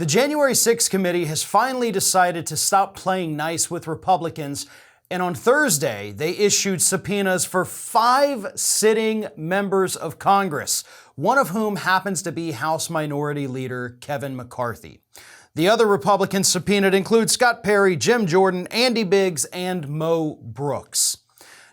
The January 6th committee has finally decided to stop playing nice with Republicans, and on Thursday, they issued subpoenas for 5 sitting members of Congress, one of whom happens to be House Minority Leader Kevin McCarthy. The other Republicans subpoenaed include Scott Perry, Jim Jordan, Andy Biggs, and Mo Brooks.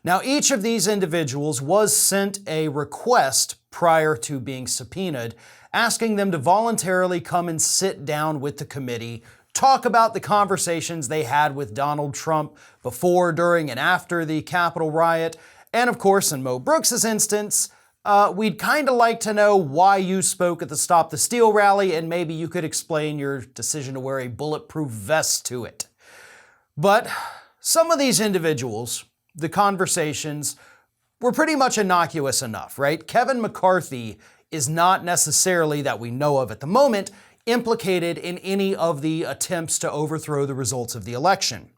Now, each of these individuals was sent a request prior to being subpoenaed, asking them to voluntarily come and sit down with the committee, talk about the conversations they had with Donald Trump before, during, and after the Capitol riot. And of course, in Mo Brooks' instance, we'd kind of like to know why you spoke at the Stop the Steal rally, and maybe you could explain your decision to wear a bulletproof vest to it. But some of these individuals, the conversations, were pretty much innocuous enough, right? Kevin McCarthy is not necessarily, that we know of at the moment, implicated in any of the attempts to overthrow the results of the election.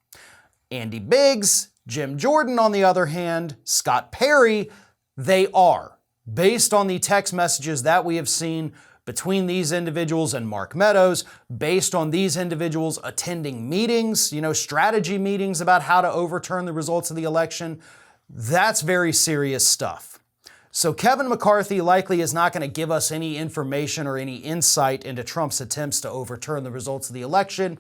Andy Biggs, Jim Jordan, on the other hand, Scott Perry, they are. Based on the text messages that we have seen between these individuals and Mark Meadows, based on these individuals attending meetings, strategy meetings about how to overturn the results of the election, that's very serious stuff. So Kevin McCarthy likely is not going to give us any information or any insight into Trump's attempts to overturn the results of the election,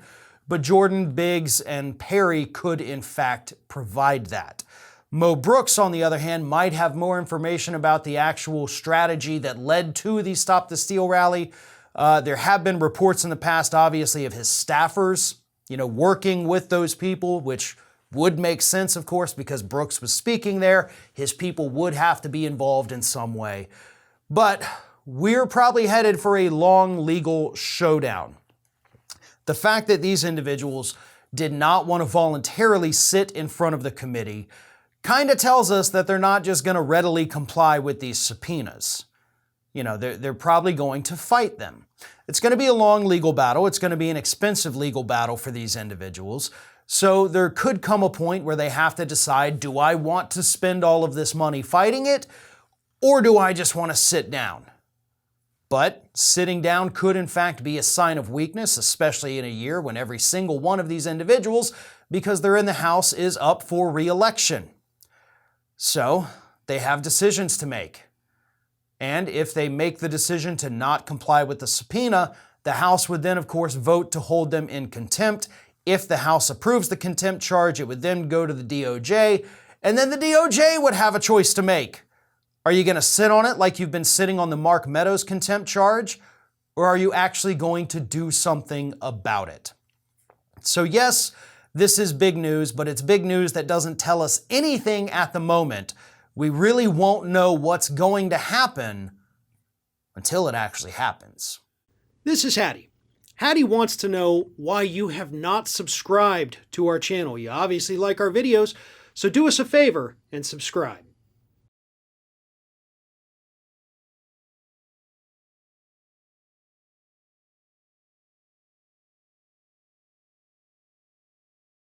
but Jordan, Biggs, and Perry could in fact provide that. Mo Brooks, on the other hand, might have more information about the actual strategy that led to the Stop the Steal rally. There have been reports in the past, obviously, of his staffers, working with those people, which would make sense, of course, because Brooks was speaking there. His people would have to be involved in some way. But we're probably headed for a long legal showdown. The fact that these individuals did not want to voluntarily sit in front of the committee kind of tells us that they're not just going to readily comply with these subpoenas. They're probably going to fight them. It's going to be a long legal battle. It's going to be an expensive legal battle for these individuals. So there could come a point where they have to decide, do I want to spend all of this money fighting it, or do I just want to sit down? But sitting down could in fact be a sign of weakness, especially in a year when every single one of these individuals, because they're in the House, is up for re-election. So they have decisions to make. And if they make the decision to not comply with the subpoena, the House would then, of course, vote to hold them in contempt. If the House approves the contempt charge, it would then go to the DOJ, and then the DOJ would have a choice to make. Are you going to sit on it like you've been sitting on the Mark Meadows contempt charge, or are you actually going to do something about it? So yes, this is big news, but it's big news that doesn't tell us anything at the moment. We really won't know what's going to happen until it actually happens. This is Hattie. Hattie wants to know why you have not subscribed to our channel. You obviously like our videos, so do us a favor and subscribe.